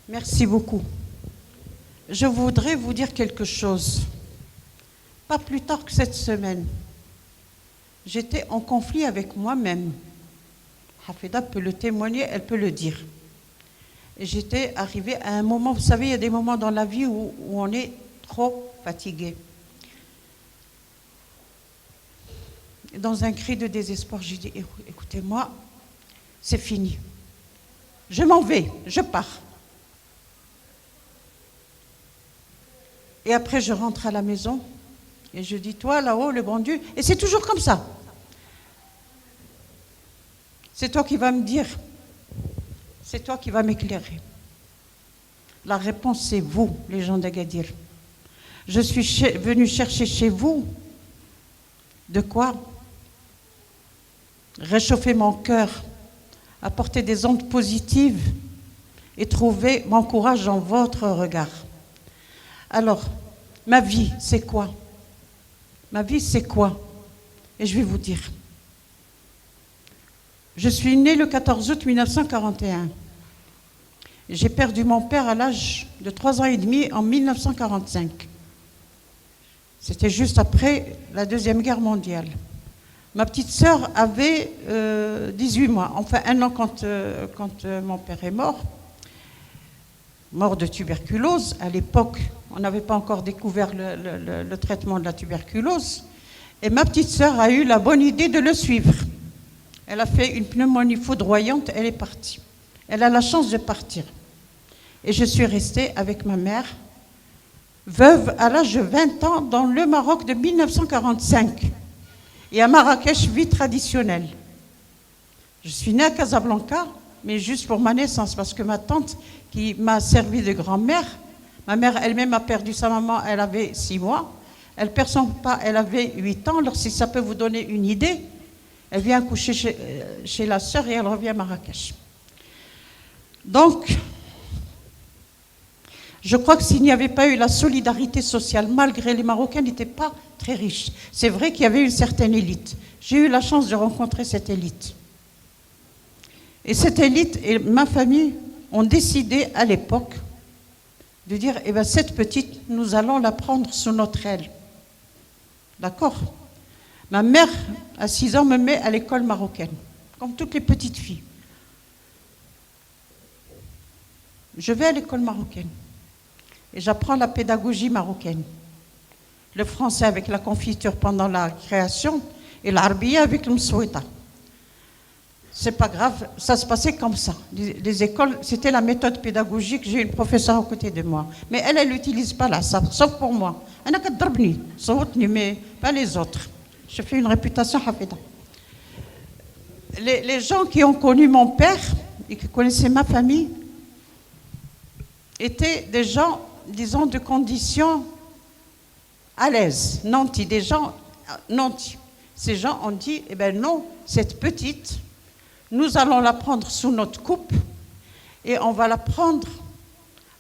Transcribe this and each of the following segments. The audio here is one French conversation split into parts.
Merci beaucoup. Je voudrais vous dire quelque chose. Pas plus tard que cette semaine, j'étais en conflit avec moi-même. Hafida peut le témoigner, elle peut le dire. Et j'étais arrivée à un moment, vous savez, il y a des moments dans la vie où on est trop fatigué. Dans un cri de désespoir, j'ai dit, écoutez-moi, c'est fini. Je m'en vais, je pars. Et après, je rentre à la maison et je dis, toi, là-haut, le bon Dieu, et c'est toujours comme ça. C'est toi qui vas me dire, c'est toi qui vas m'éclairer. La réponse, c'est vous, les gens d'Agadir. Je suis venue chercher chez vous de quoi réchauffer mon cœur, apporter des ondes positives et trouver mon courage dans votre regard. Alors, ma vie, c'est quoi? Ma vie, c'est quoi? Et je vais vous dire. Je suis née le 14 août 1941. J'ai perdu mon père à l'âge de 3 ans et demi en 1945. C'était juste après la Deuxième Guerre mondiale. Ma petite sœur avait 18 mois, enfin 1 an quand mon père est mort. Mort de tuberculose. À l'époque, on n'avait pas encore découvert le traitement de la tuberculose. Et ma petite sœur a eu la bonne idée de le suivre. Elle a fait une pneumonie foudroyante, elle est partie. Elle a la chance de partir. Et je suis restée avec ma mère, veuve à l'âge de 20 ans, dans le Maroc de 1945. Et à Marrakech, vie traditionnelle. Je suis née à Casablanca, mais juste pour ma naissance, parce que ma tante, qui m'a servi de grand-mère, ma mère elle-même a perdu sa maman, elle avait 6 mois. Elle perd son papa, elle avait 8 ans. Alors si ça peut vous donner une idée, elle vient coucher chez la sœur et elle revient à Marrakech. Donc, je crois que s'il n'y avait pas eu la solidarité sociale, malgré les Marocains n'étaient pas très riches, c'est vrai qu'il y avait une certaine élite. J'ai eu la chance de rencontrer cette élite. Et cette élite et ma famille ont décidé à l'époque de dire, eh bien, cette petite, nous allons la prendre sous notre aile. D'accord? Ma mère, à 6 ans, me met à l'école marocaine, comme toutes les petites filles. Je vais à l'école marocaine et j'apprends la pédagogie marocaine. Le français avec la confiture pendant la création et l'arabiya avec le msouita. C'est pas grave, ça se passait comme ça. Les écoles, c'était la méthode pédagogique. J'ai une professeure à côté de moi. Mais elle n'utilise pas là, ça, sauf pour moi. Elle n'a qu'à drabni, mais pas les autres. Je fais une réputation hafida. Les gens qui ont connu mon père et qui connaissaient ma famille étaient des gens, disons, de conditions à l'aise, nantis, des gens nantis. Ces gens ont dit, eh bien non, cette petite, nous allons la prendre sous notre coupe et on va la prendre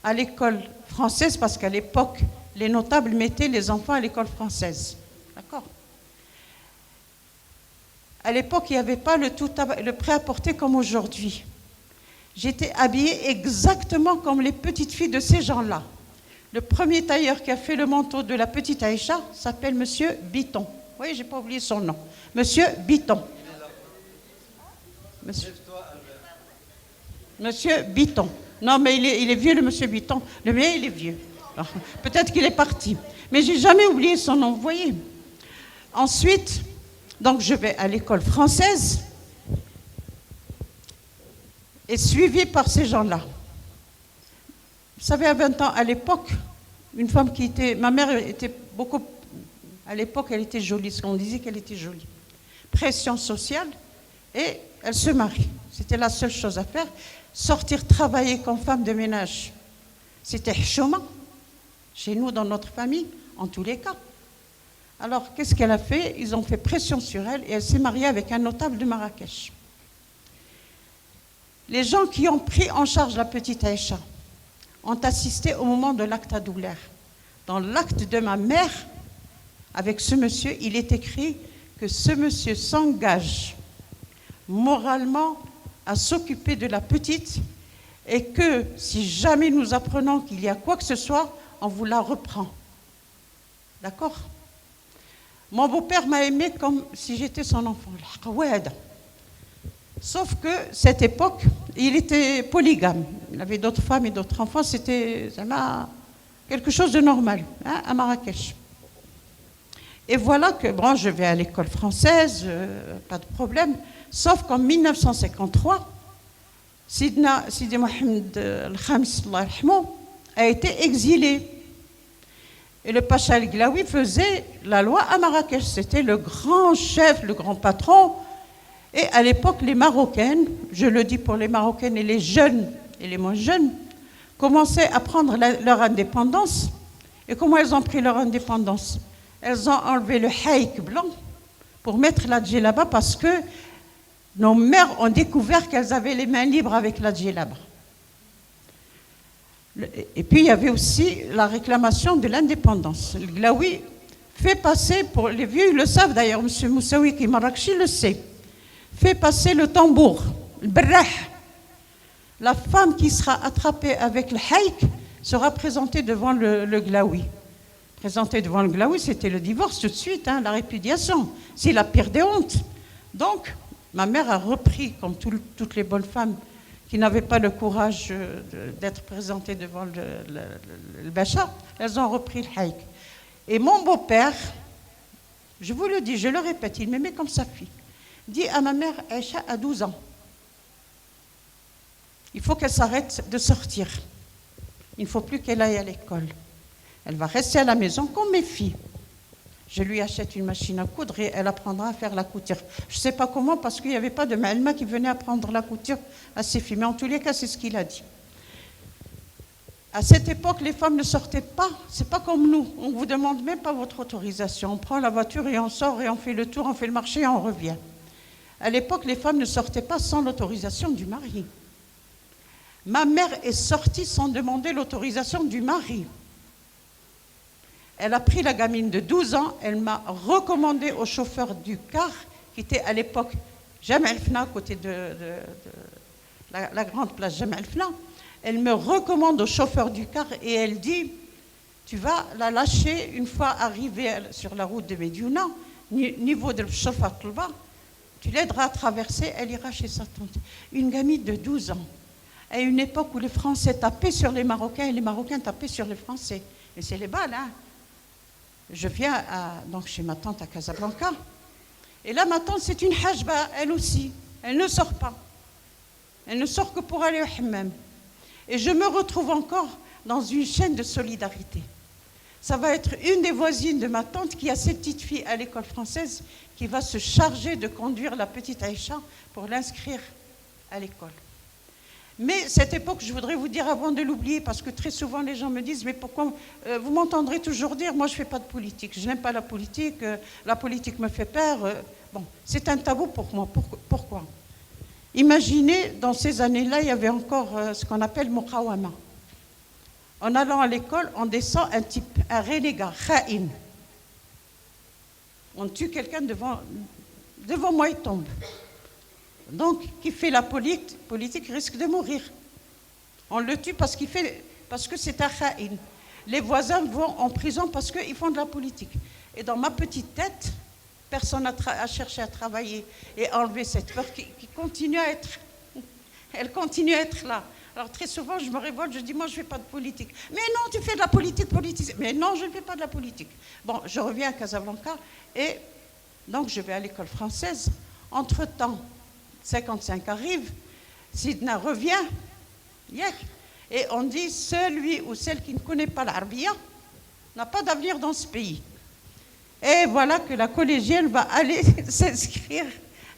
à l'école française parce qu'à l'époque, les notables mettaient les enfants à l'école française. D'accord? À l'époque, il n'y avait pas le prêt-à-porter comme aujourd'hui. J'étais habillée exactement comme les petites filles de ces gens-là. Le premier tailleur qui a fait le manteau de la petite Aïcha s'appelle Monsieur Biton. Oui, je n'ai pas oublié son nom. Monsieur Biton. Monsieur Biton. Non, mais il est vieux, le Monsieur Biton. Le mien, il est vieux. Peut-être qu'il est parti. Mais je n'ai jamais oublié son nom, vous voyez. Ensuite, donc je vais à l'école française et suivie par ces gens-là. Vous savez, à 20 ans, à l'époque, une femme qui était... Ma mère était beaucoup... À l'époque, elle était jolie, on disait qu'elle était jolie. Pression sociale, et elle se marie. C'était la seule chose à faire. Sortir travailler comme femme de ménage, c'était chouma. Chez nous, dans notre famille, en tous les cas. Alors, qu'est-ce qu'elle a fait? Ils ont fait pression sur elle et elle s'est mariée avec un notable de Marrakech. Les gens qui ont pris en charge la petite Aïcha ont assisté au moment de l'acte à douleur. Dans l'acte de ma mère, avec ce monsieur, il est écrit que ce monsieur s'engage moralement à s'occuper de la petite et que si jamais nous apprenons qu'il y a quoi que ce soit, on vous la reprend. D'accord? Mon beau-père m'a aimé comme si j'étais son enfant. Sauf que cette époque, il était polygame. Il avait d'autres femmes et d'autres enfants. C'était quelque chose de normal, hein, à Marrakech. Et voilà que, bon, je vais à l'école française, pas de problème. Sauf qu'en 1953, Sidi Mohamed Al-Khamis a été exilé. Et le Pacha El-Glaoui faisait la loi à Marrakech. C'était le grand chef, le grand patron. Et à l'époque, les Marocaines, je le dis pour les Marocaines et les jeunes et les moins jeunes, commençaient à prendre leur indépendance. Et comment elles ont pris leur indépendance? Elles ont enlevé le haïk blanc pour mettre la djellaba parce que nos mères ont découvert qu'elles avaient les mains libres avec la djellaba. Et puis il y avait aussi la réclamation de l'indépendance. Le Glaoui fait passer, pour les vieux ils le savent d'ailleurs, M. Moussaoui qui Marrakchi le sait, fait passer le tambour, le brah. La femme qui sera attrapée avec le haïk sera présentée devant le Glaoui. Présentée devant le Glaoui, c'était le divorce tout de suite, hein, la répudiation. C'est la pire des hontes. Donc, ma mère a repris, comme toutes les bonnes femmes qui n'avaient pas le courage d'être présentées devant le Bacha, elles ont repris le haïk. Et mon beau-père, je vous le dis, je le répète, il m'aimait comme sa fille, dit à ma mère, Aïcha a 12 ans, il faut qu'elle s'arrête de sortir. Il ne faut plus qu'elle aille à l'école. Elle va rester à la maison comme mes filles. Je lui achète une machine à coudre et elle apprendra à faire la couture. Je ne sais pas comment, parce qu'il n'y avait pas de ma'alma qui venait apprendre la couture à ses filles. Mais en tous les cas, c'est ce qu'il a dit. À cette époque, les femmes ne sortaient pas. Ce n'est pas comme nous. On ne vous demande même pas votre autorisation. On prend la voiture et on sort et on fait le tour, on fait le marché et on revient. À l'époque, les femmes ne sortaient pas sans l'autorisation du mari. Ma mère est sortie sans demander l'autorisation du mari. Elle a pris la gamine de 12 ans, elle m'a recommandé au chauffeur du car, qui était à l'époque Jam El-Fna, à côté de la grande place Jam El-Fna. Elle me recommande au chauffeur du car et elle dit, tu vas la lâcher une fois arrivée sur la route de Mediouna, niveau de chauffeur Tlba, tu l'aideras à traverser, elle ira chez sa tante. Une gamine de 12 ans, à une époque où les Français tapaient sur les Marocains et les Marocains tapaient sur les Français. Et c'est les balles, hein. Je viens donc chez ma tante à Casablanca. Et là, ma tante, c'est une hajba, elle aussi. Elle ne sort pas. Elle ne sort que pour aller au hammam. Et je me retrouve encore dans une chaîne de solidarité. Ça va être une des voisines de ma tante qui a ses petites filles à l'école française qui va se charger de conduire la petite Aïcha pour l'inscrire à l'école. Mais cette époque, je voudrais vous dire avant de l'oublier, parce que très souvent les gens me disent, mais pourquoi vous m'entendrez toujours dire, moi je ne fais pas de politique, je n'aime pas la politique me fait peur. Bon, c'est un tabou pour moi. Pourquoi? Imaginez, dans ces années-là, il y avait encore ce qu'on appelle Muqawama. En allant à l'école, on descend un type, un renégat, kha'in. On tue quelqu'un devant moi, il tombe. Donc, qui fait la politique risque de mourir. On le tue parce que c'est un kha'in. Les voisins vont en prison parce qu'ils font de la politique. Et dans ma petite tête, personne a cherché à travailler et à enlever cette peur qui continue à être. Elle continue à être là. Alors très souvent, je me révolte, je dis, moi, je ne fais pas de politique. Mais non, tu fais de la politique. Mais non, je ne fais pas de la politique. Bon, je reviens à Casablanca et donc je vais à l'école française. Entre-temps, 55 arrive, Sidna revient, et on dit celui ou celle qui ne connaît pas l'Arabia n'a pas d'avenir dans ce pays. Et voilà que la collégienne va aller s'inscrire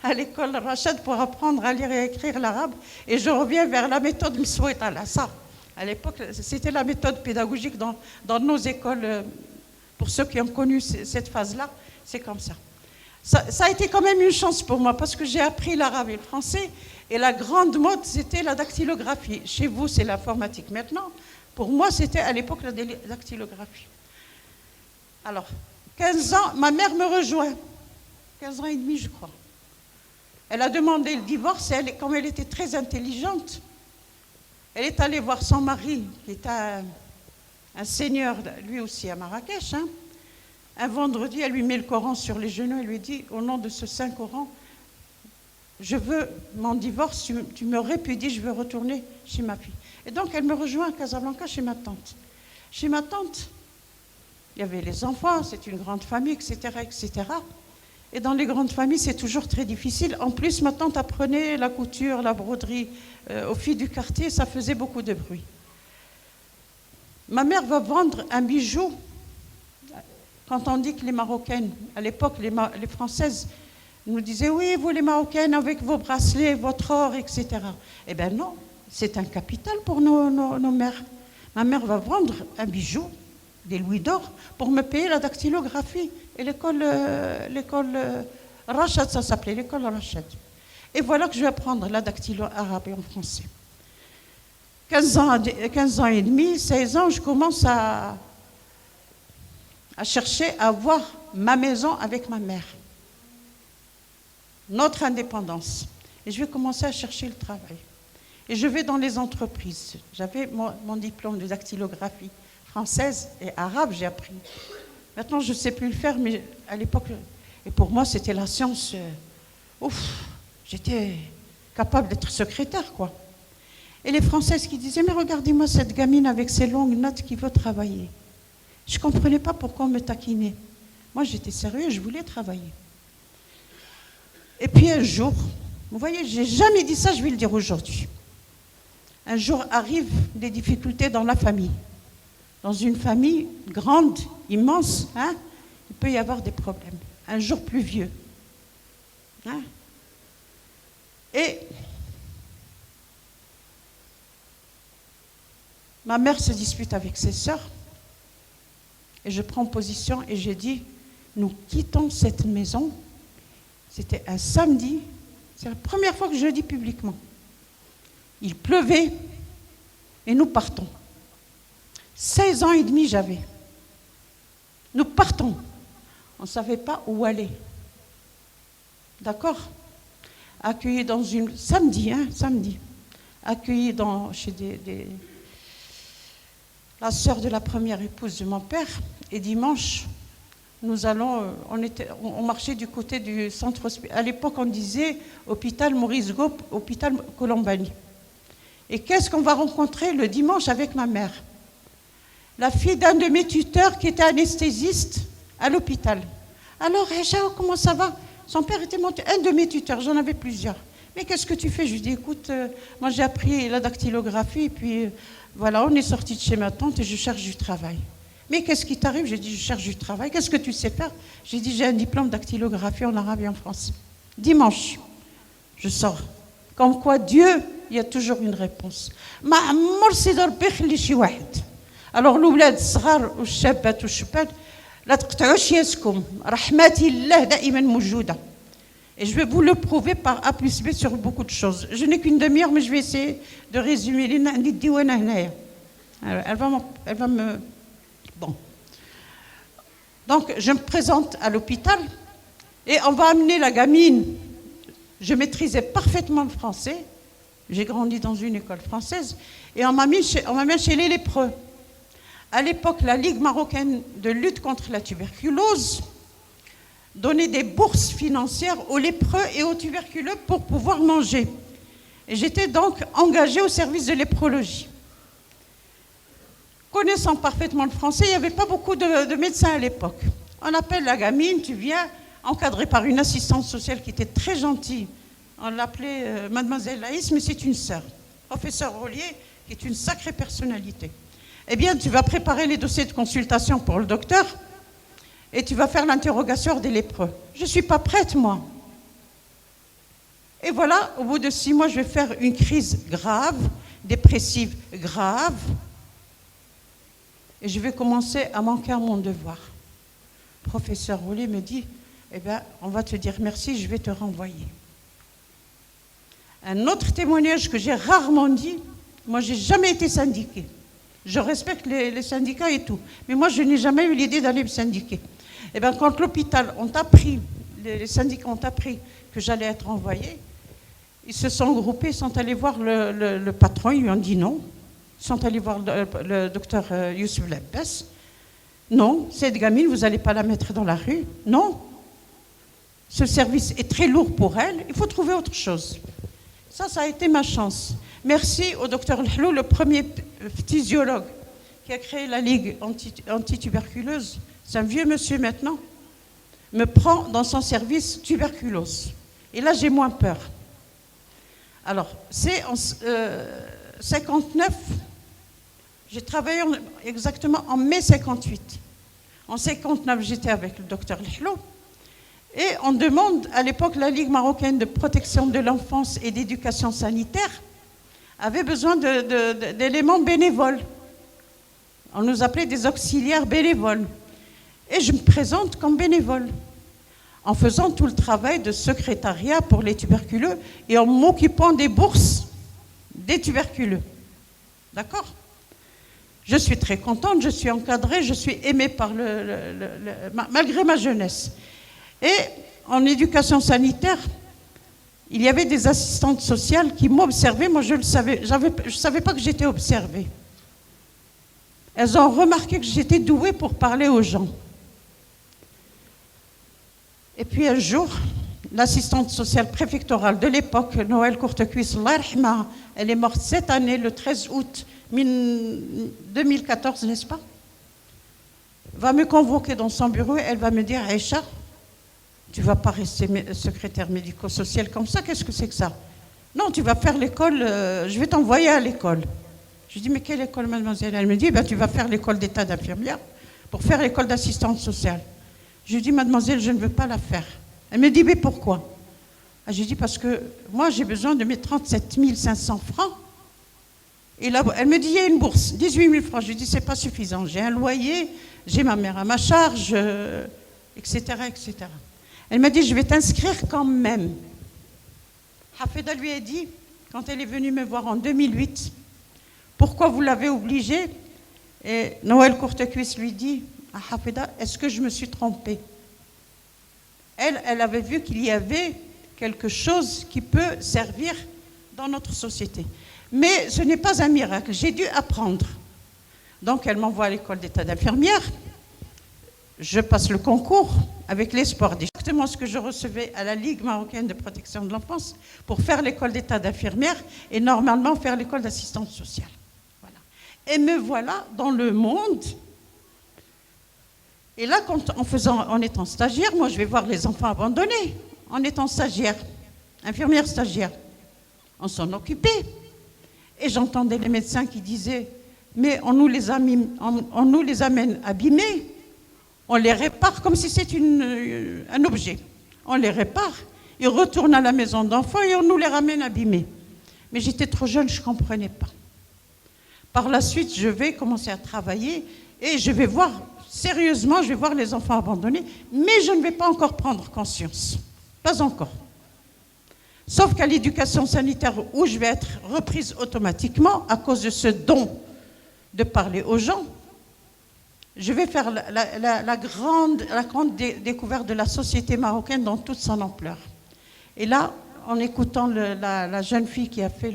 à l'école Rachad pour apprendre à lire et à écrire l'arabe. Et je reviens vers la méthode Msouet al-Assa. À l'époque, c'était la méthode pédagogique dans nos écoles. Pour ceux qui ont connu cette phase-là, c'est comme ça. Ça a été quand même une chance pour moi parce que j'ai appris l'arabe et le français et la grande mode, c'était la dactylographie. Chez vous, c'est l'informatique maintenant. Pour moi, c'était à l'époque la dactylographie. Alors, 15 ans, ma mère me rejoint. 15 ans et demi, je crois. Elle a demandé le divorce et comme elle était très intelligente, Elle est allée voir son mari, qui est un seigneur, lui aussi à Marrakech. Hein. Un vendredi, elle lui met le Coran sur les genoux et lui dit, au nom de ce Saint-Coran, je veux mon divorce, tu me répudies, je veux retourner chez ma fille. Et donc, elle me rejoint à Casablanca chez ma tante. Chez ma tante, il y avait les enfants, c'est une grande famille, etc., etc. Et dans les grandes familles, c'est toujours très difficile. En plus, ma tante apprenait la couture, la broderie aux filles du quartier, ça faisait beaucoup de bruit. Ma mère va vendre un bijou. Quand on dit que les Marocaines, à l'époque, les Françaises, nous disaient, oui, vous les Marocaines, avec vos bracelets, votre or, etc. Eh bien non, c'est un capital pour nos mères. Ma mère va vendre un bijou, des louis d'or, pour me payer la dactylographie. Et l'école Rachad, ça s'appelait, l'école Rachad. Et voilà que je vais apprendre la dactylo arabe en français. 15 ans et demi, 16 ans, je commence à chercher à avoir ma maison avec ma mère. Notre indépendance. Et je vais commencer à chercher le travail. Et je vais dans les entreprises. J'avais mon diplôme de dactylographie française et arabe, j'ai appris. Maintenant, je ne sais plus le faire, mais à l'époque, et pour moi, c'était la science. J'étais capable d'être secrétaire, quoi. Et les Françaises qui disaient, mais regardez-moi cette gamine avec ses longues notes qui veut travailler. Je ne comprenais pas pourquoi on me taquinait. Moi, j'étais sérieuse, je voulais travailler. Et puis un jour, vous voyez, je n'ai jamais dit ça, je vais le dire aujourd'hui. Un jour arrivent des difficultés dans la famille. Dans une famille grande, immense, hein, il peut y avoir des problèmes. Un jour pluvieux. Hein. Et ma mère se dispute avec ses sœurs. Et je prends position et j'ai dit, nous quittons cette maison. C'était un samedi. C'est la première fois que je le dis publiquement. Il pleuvait et nous partons. 16 ans et demi j'avais. Nous partons. On ne savait pas où aller. D'accord? Accueillis dans une... Samedi, hein, samedi. Accueillis chez la sœur de la première épouse de mon père. Et dimanche, on marchait du côté du centre hospitalier. À l'époque, on disait hôpital Maurice Gaupe, hôpital Colombani. Et qu'est-ce qu'on va rencontrer le dimanche avec ma mère? La fille d'un de mes tuteurs qui était anesthésiste à l'hôpital. Alors, Aïcha, comment ça va? Son père était monté, un de mes tuteurs, j'en avais plusieurs. Mais qu'est-ce que tu fais? Je lui dis, écoute, moi j'ai appris la dactylographie, et puis voilà, on est sorti de chez ma tante et je cherche du travail. Mais qu'est-ce qui t'arrive? J'ai dit, je cherche du travail. Qu'est-ce que tu sais faire? J'ai dit, j'ai un diplôme dactylographie en arabe et en français. Dimanche, je sors. Comme quoi, Dieu, il y a toujours une réponse. Alors, l'oulad الصغار والشابات والشبان لا تقطعوش ياسكم رحمة الله دائما موجودة. Et je vais vous le prouver par A plus B sur beaucoup de choses. Je n'ai qu'une demi-heure, mais je vais essayer de résumer. Elle va me... Bon. Donc, je me présente à l'hôpital et on va amener la gamine. Je maîtrisais parfaitement le français. J'ai grandi dans une école française. Et on m'amène chez les lépreux. À l'époque, la Ligue marocaine de lutte contre la tuberculose donnait des bourses financières aux lépreux et aux tuberculeux pour pouvoir manger. Et j'étais donc engagée au service de léphrologie. Connaissant parfaitement le français, il n'y avait pas beaucoup de médecins à l'époque. On appelle la gamine, tu viens, encadrée par une assistante sociale qui était très gentille. On l'appelait Mademoiselle Laïs, mais c'est une sœur. Professeur Rollier, qui est une sacrée personnalité. Eh bien, tu vas préparer les dossiers de consultation pour le docteur et tu vas faire l'interrogatoire des lépreux. Je ne suis pas prête, moi. Et voilà, au bout de 6 mois, je vais faire une crise grave, dépressive grave, et je vais commencer à manquer à mon devoir. Le professeur Rollier me dit, eh bien, on va te dire merci, je vais te renvoyer. Un autre témoignage que j'ai rarement dit, moi, je n'ai jamais été syndiquée. Je respecte les syndicats et tout, mais moi, je n'ai jamais eu l'idée d'aller me syndiquer. Eh bien, quand l'hôpital ont appris, les syndicats ont appris que j'allais être envoyée, Ils se sont groupés, ils sont allés voir le patron, ils lui ont dit non. Ils sont allés voir le docteur Youssef Labbas. Non, cette gamine, vous n'allez pas la mettre dans la rue. Non, ce service est très lourd pour elle, il faut trouver autre chose. Ça a été ma chance. Merci au docteur Lhlou, le premier physiologue qui a créé la Ligue anti-tuberculeuse. C'est un vieux monsieur maintenant. Me prend dans son service tuberculose. Et là, j'ai moins peur. Alors, c'est en 59, j'ai travaillé exactement en mai 58. En 59, j'étais avec le docteur Lhlou. Et on demande, à l'époque, la Ligue marocaine de protection de l'enfance et d'éducation sanitaire avait besoin d'éléments bénévoles. On nous appelait des auxiliaires bénévoles. Et je me présente comme bénévole, en faisant tout le travail de secrétariat pour les tuberculeux et en m'occupant des bourses des tuberculeux. D'accord ? Je suis très contente, je suis encadrée, je suis aimée par malgré ma jeunesse. Et en éducation sanitaire, il y avait des assistantes sociales qui m'observaient. Moi, je ne savais pas que j'étais observée. Elles ont remarqué que j'étais douée pour parler aux gens. Et puis un jour, l'assistante sociale préfectorale de l'époque, Noël Courtecuisse, elle est morte cette année, le 13 août 2014, n'est-ce pas? Va me convoquer dans son bureau, elle va me dire, Aïcha, tu ne vas pas rester secrétaire médico-social comme ça, qu'est-ce que c'est que ça? Non, tu vas faire l'école, je vais t'envoyer à l'école. Je dis, mais quelle école, mademoiselle? Elle me dit, tu vas faire l'école d'état d'infirmière pour faire l'école d'assistante sociale. Je lui dis, mademoiselle, je ne veux pas la faire. Elle me dit, mais pourquoi? Je lui dis, parce que moi, j'ai besoin de mes 37 500 francs. Et là, elle me dit, il y a une bourse, 18 000 francs. Je lui dis, c'est pas suffisant. J'ai un loyer, j'ai ma mère à ma charge, etc., etc. Elle m'a dit, je vais t'inscrire quand même. Hafeda lui a dit, quand elle est venue me voir en 2008, pourquoi vous l'avez obligée? Et Noël Courtecuisse lui dit, à Hafeda, est-ce que je me suis trompée? Elle avait vu qu'il y avait quelque chose qui peut servir dans notre société. Mais ce n'est pas un miracle, j'ai dû apprendre. Donc elle m'envoie à l'école d'état d'infirmière. Je passe le concours avec l'espoir d'exactement ce que je recevais à la Ligue marocaine de protection de l'enfance pour faire l'école d'état d'infirmière et normalement faire l'école d'assistante sociale. Voilà. Et me voilà dans le monde. Et là, en étant stagiaire, moi je vais voir les enfants abandonnés en étant stagiaire, infirmière stagiaire. On s'en occupait. Et j'entendais les médecins qui disaient, mais on nous les amène abîmés. On les répare comme si c'était un objet. On les répare, ils retournent à la maison d'enfants et on nous les ramène abîmés. Mais j'étais trop jeune, je ne comprenais pas. Par la suite, je vais commencer à travailler et je vais voir, sérieusement, je vais voir les enfants abandonnés, mais je ne vais pas encore prendre conscience. Pas encore. Sauf qu'à l'éducation sanitaire, où je vais être reprise automatiquement à cause de ce don de parler aux gens, je vais faire la grande découverte de la société marocaine dans toute son ampleur. Et là, en écoutant la jeune fille qui a fait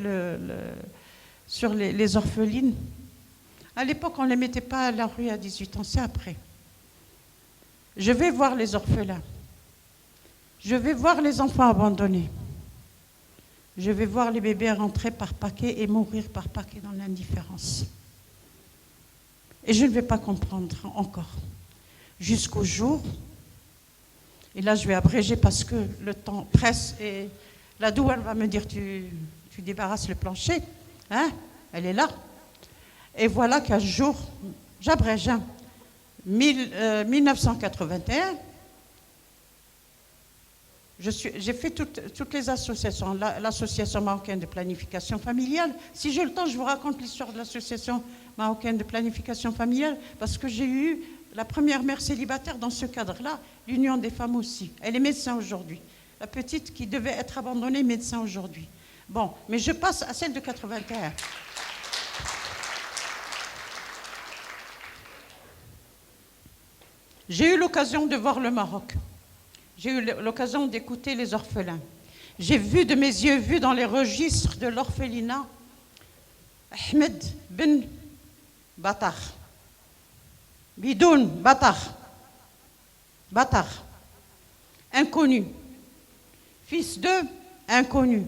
sur les orphelines, à l'époque, on ne les mettait pas à la rue à 18 ans, c'est après. Je vais voir les orphelins. Je vais voir les enfants abandonnés. Je vais voir les bébés rentrer par paquet et mourir par paquet dans l'indifférence. Et je ne vais pas comprendre encore. Jusqu'au jour, et là je vais abréger parce que le temps presse et la douane va me dire tu débarrasses le plancher, hein, elle est là. Et voilà qu'un jour, j'abrège, 1981, j'ai fait toutes les associations, l'association marocaine de planification familiale. Si j'ai le temps, je vous raconte l'histoire de l'association marocaine de planification familiale, parce que j'ai eu la première mère célibataire dans ce cadre-là, l'Union des femmes aussi. Elle est médecin aujourd'hui. La petite qui devait être abandonnée, médecin aujourd'hui. Bon, mais je passe à celle de 81. J'ai eu l'occasion de voir le Maroc. J'ai eu l'occasion d'écouter les orphelins. J'ai vu de mes yeux vus dans les registres de l'orphelinat Ahmed Ben Batar. Bidoun Batar. Batar. Inconnu. Fils de inconnu.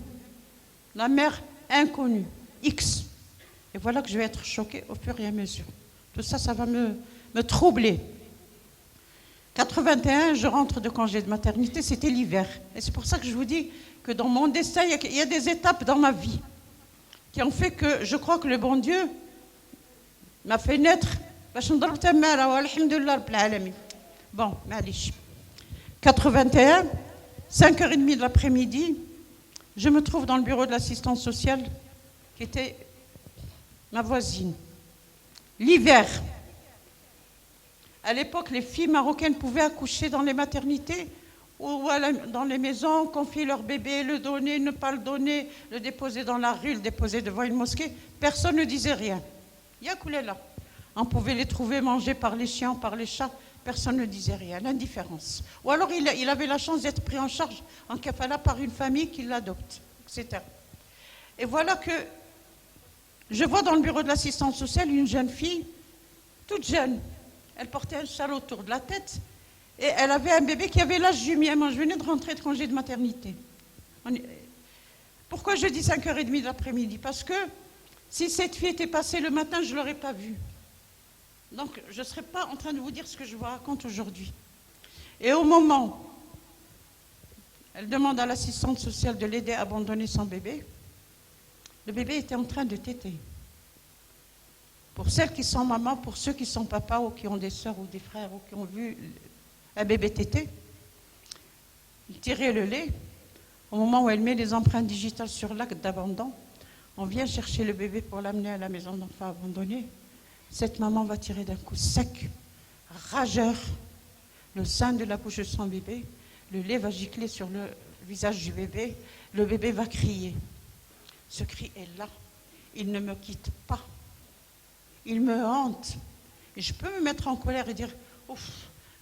La mère inconnue. X. Et voilà que je vais être choquée au fur et à mesure. Tout ça, ça va me troubler. 81, je rentre de congé de maternité, c'était l'hiver. Et c'est pour ça que je vous dis que dans mon destin, il y a des étapes dans ma vie qui ont fait que je crois que le bon Dieu m'a fait naître. Bon, معليش. 81, 5h30 de l'après-midi, je me trouve dans le bureau de l'assistance sociale qui était ma voisine. L'hiver. À l'époque, les filles marocaines pouvaient accoucher dans les maternités ou dans les maisons, confier leur bébé, le donner, ne pas le donner, le déposer dans la rue, le déposer devant une mosquée. Personne ne disait rien. Il y a coulé là. On pouvait les trouver mangés par les chiens, par les chats. Personne ne disait rien. L'indifférence. Ou alors il avait la chance d'être pris en charge en kafala par une famille qui l'adopte, etc. Et voilà que je vois dans le bureau de l'assistance sociale une jeune fille, toute jeune. Elle portait un châle autour de la tête et elle avait un bébé qui avait l'âge du mien. Moi, je venais de rentrer de congé de maternité. Pourquoi je dis 5h30 de l'après-midi? Parce que si cette fille était passée le matin, je ne l'aurais pas vue. Donc, je ne serais pas en train de vous dire ce que je vous raconte aujourd'hui. Et au moment, elle demande à l'assistante sociale de l'aider à abandonner son bébé. Le bébé était en train de téter. Pour celles qui sont mamans, pour ceux qui sont papas ou qui ont des sœurs ou des frères ou qui ont vu un bébé téter, il tirait le lait. Au moment où elle met les empreintes digitales sur l'acte d'abandon, on vient chercher le bébé pour l'amener à la maison d'enfants abandonnée. Cette maman va tirer d'un coup sec, rageur, le sein de la bouche de son bébé. Le lait va gicler sur le visage du bébé. Le bébé va crier. Ce cri est là. Il ne me quitte pas. Il me hante. Et je peux me mettre en colère et dire ouf,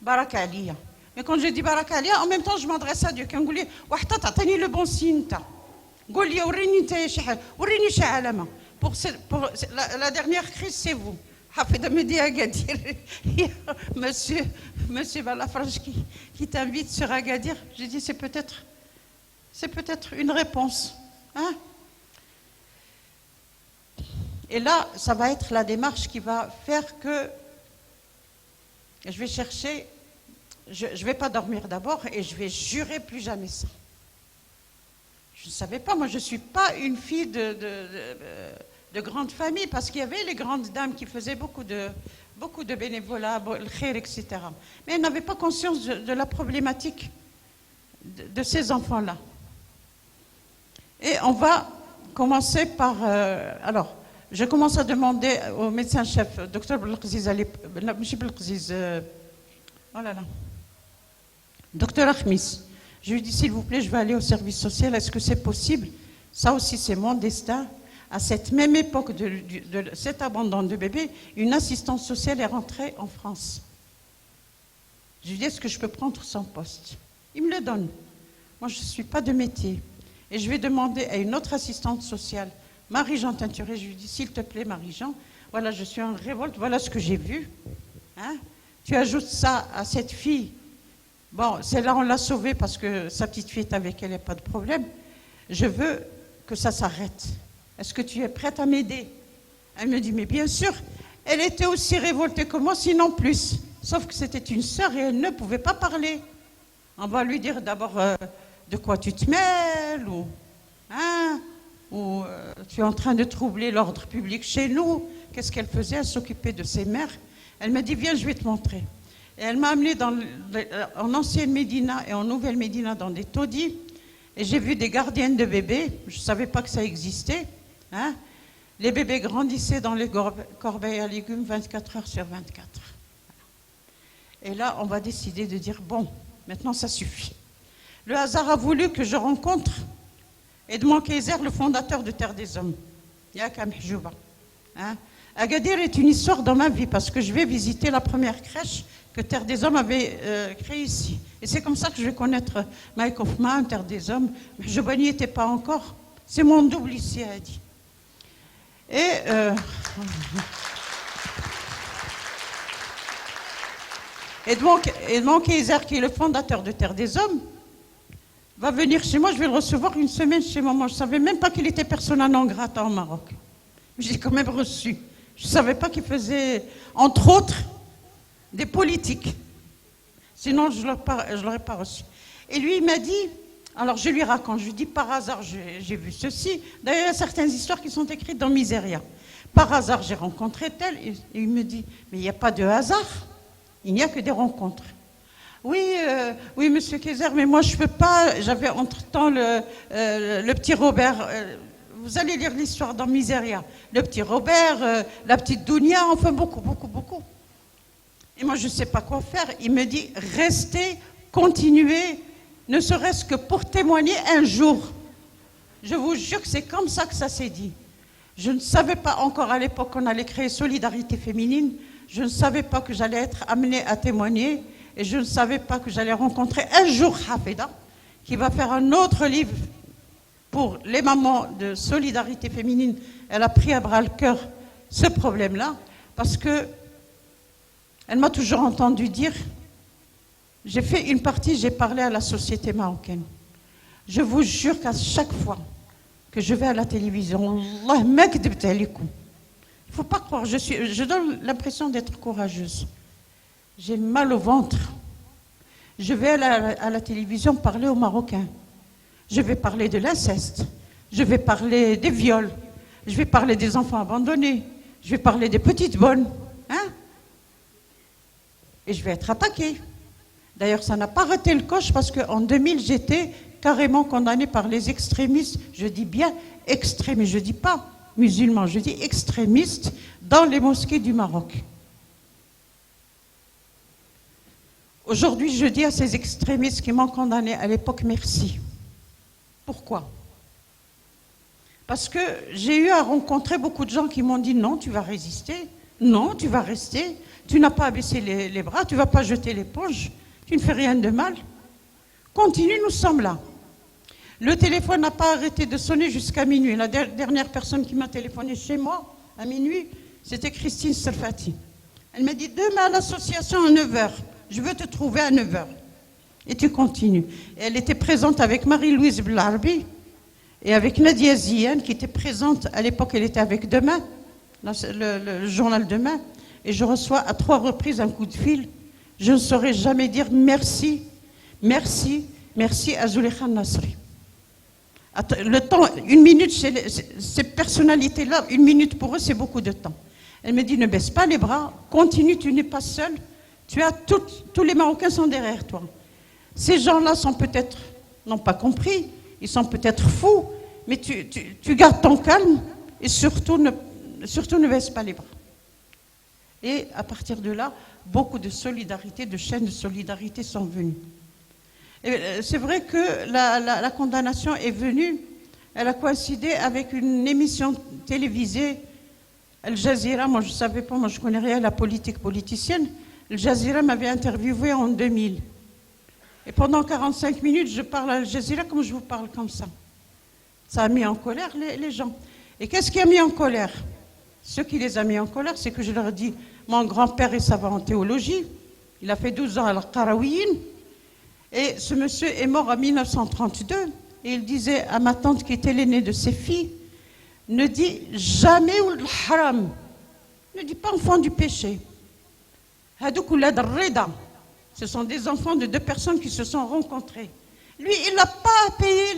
baraka aliya. Mais quand je dis baraka aliya, en même temps je m'adresse à Dieu. Quand je dis wahta ta'tani le bon signe ta. Qul li urini ta shahal, urini sha'alama. Pour la dernière crise, c'est vous. Hafid Mehdi Agadir. Monsieur Balafranche qui t'invite sur Agadir. J'ai dit c'est peut-être une réponse. Hein? Et là, ça va être la démarche qui va faire que je vais chercher, je ne vais pas dormir d'abord et je vais jurer plus jamais ça. Je ne savais pas, moi je ne suis pas une fille de grande famille parce qu'il y avait les grandes dames qui faisaient beaucoup de bénévolat, le khair, etc. Mais elles n'avaient pas conscience de la problématique de ces enfants-là. Et on va commencer par... alors, je commence à demander au médecin-chef, docteur Belkziz, docteur Akhmis, je lui dis s'il vous plaît, je vais aller au service social, est-ce que c'est possible? Ça aussi, c'est mon destin. À cette même époque de cet abandon de bébé, une assistante sociale est rentrée en France. Je lui dis est-ce que je peux prendre son poste? Il me le donne. Moi, je ne suis pas de métier. Et je vais demander à une autre assistante sociale, Marie-Jean Teinturé, je lui dis, s'il te plaît, Marie-Jean, voilà, je suis en révolte, voilà ce que j'ai vu. Hein? Tu ajoutes ça à cette fille. Bon, celle-là, on l'a sauvée parce que sa petite fille est avec elle, il n'y a pas de problème. Je veux que ça s'arrête. Est-ce que tu es prête à m'aider? Elle me dit, mais bien sûr. Elle était aussi révoltée que moi, sinon plus. Sauf que c'était une sœur et elle ne pouvait pas parler. On va lui dire d'abord, de quoi tu te mêles ou... Hein? Ou tu es en train de troubler l'ordre public chez nous. Qu'est-ce qu'elle faisait? Elle s'occupait de ses mères. Elle m'a dit, viens, je vais te montrer. Et elle m'a amenée en ancienne Médina et en nouvelle Médina dans des taudis. Et j'ai vu des gardiennes de bébés. Je ne savais pas que ça existait. Hein? Les bébés grandissaient dans les corbeilles à légumes 24 heures sur 24. Et là, on va décider de dire, bon, maintenant ça suffit. Le hasard a voulu que je rencontre Edmond Kayser, le fondateur de Terre des Hommes. Yakam Hjouba. Agadir est une histoire dans ma vie parce que je vais visiter la première crèche que Terre des Hommes avait créée ici. Et c'est comme ça que je vais connaître Mike Hoffman, Terre des Hommes. Mais je n'y étais pas encore. C'est mon double ici, a dit. Et donc Isaac, qui est le fondateur de Terre des Hommes, va venir chez moi. Je vais le recevoir une semaine chez moi. Moi, je ne savais même pas qu'il était persona non grata en Maroc. J'ai quand même reçu. Je ne savais pas qu'il faisait, entre autres, des politiques. Sinon, je ne l'aurais pas reçu. Et lui, il m'a dit, alors je lui raconte, je lui dis, par hasard, j'ai vu ceci. D'ailleurs, il y a certaines histoires qui sont écrites dans Miséria. Par hasard, j'ai rencontré tel. Et il me dit, mais il n'y a pas de hasard. Il n'y a que des rencontres. Oui, monsieur Kayser, mais moi, je ne peux pas. J'avais entre-temps le petit Robert. Vous allez lire l'histoire dans Miséria. Le petit Robert, la petite Dounia, enfin beaucoup. Et moi, je ne sais pas quoi faire. Il me dit, restez, continuez, ne serait-ce que pour témoigner un jour. Je vous jure que c'est comme ça que ça s'est dit. Je ne savais pas encore à l'époque qu'on allait créer Solidarité féminine. Je ne savais pas que j'allais être amenée à témoigner. Et je ne savais pas que j'allais rencontrer un jour Hafida, qui va faire un autre livre pour les mamans de Solidarité féminine. Elle a pris à bras le cœur ce problème-là, parce que elle m'a toujours entendu dire, j'ai fait une partie, j'ai parlé à la société marocaine. Je vous jure qu'à chaque fois que je vais à la télévision, Allah makdebta alikum. Il ne faut pas croire, je donne l'impression d'être courageuse. J'ai mal au ventre. Je vais à la télévision parler aux Marocains. Je vais parler de l'inceste. Je vais parler des viols. Je vais parler des enfants abandonnés. Je vais parler des petites bonnes. Hein? Et je vais être attaquée. D'ailleurs, ça n'a pas raté le coche parce qu'en 2000, j'étais carrément condamnée par les extrémistes. Je dis bien extrémistes. Je ne dis pas musulmans. Je dis extrémistes dans les mosquées du Maroc. Aujourd'hui, je dis à ces extrémistes qui m'ont condamné à l'époque, merci. Pourquoi? Parce que j'ai eu à rencontrer beaucoup de gens qui m'ont dit non, tu vas résister, non, tu vas rester, tu n'as pas à baisser les bras, tu ne vas pas jeter l'éponge, tu ne fais rien de mal. Continue, nous sommes là. Le téléphone n'a pas arrêté de sonner jusqu'à minuit. La dernière personne qui m'a téléphoné chez moi, à minuit, c'était Christine Serfati. Elle m'a dit, demain à l'association à 9h. Je veux te trouver à 9h. Et tu continues. Et elle était présente avec Marie-Louise Blarbi et avec Nadia Ziane, qui était présente, à l'époque, elle était avec Demain, le journal Demain. Et je reçois à 3 reprises un coup de fil. Je ne saurais jamais dire merci, merci, merci à Zulekha Nasri. Le temps, une minute, ces personnalités-là, une minute pour eux, c'est beaucoup de temps. Elle me dit, ne baisse pas les bras, continue, tu n'es pas seule. Tous les Marocains sont derrière toi. Ces gens-là sont peut-être, n'ont pas compris, ils sont peut-être fous, mais tu gardes ton calme et surtout ne baisse pas les bras. Et à partir de là, beaucoup de solidarité, de chaînes de solidarité sont venues. C'est vrai que la condamnation est venue, elle a coïncidé avec une émission télévisée, Al Jazeera, moi je ne savais pas, moi je ne connais rien à la politique politicienne. Al Jazeera m'avait interviewé en 2000. Et pendant 45 minutes, je parle à Al Jazeera comme je vous parle comme ça. Ça a mis en colère les gens. Et qu'est-ce qui a mis en colère? Ce qui les a mis en colère, c'est que je leur ai dit, mon grand-père est savant en théologie, il a fait 12 ans à l'Qarawiyin, et ce monsieur est mort en 1932, et il disait à ma tante qui était l'aînée de ses filles, ne dis jamais ou le haram, ne dis pas enfant du péché. Ce sont des enfants de 2 personnes qui se sont rencontrées. Lui, il n'a pas payé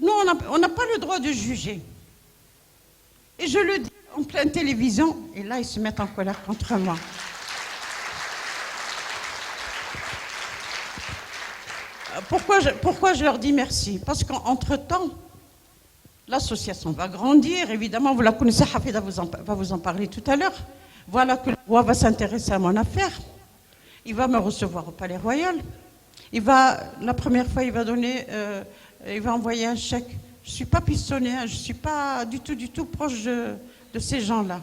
Nous, on n'a pas le droit de juger. Et je le dis en pleine télévision, et là, ils se mettent en colère contre moi. Pourquoi je leur dis merci? Parce qu'entre-temps, l'association va grandir, évidemment, vous la connaissez, Hafida va vous en parler tout à l'heure. Voilà que le roi va s'intéresser à mon affaire. Il va me recevoir au Palais Royal. La première fois, il va envoyer un chèque. Je ne suis pas pistonnée, je ne suis pas du tout proche de ces gens-là.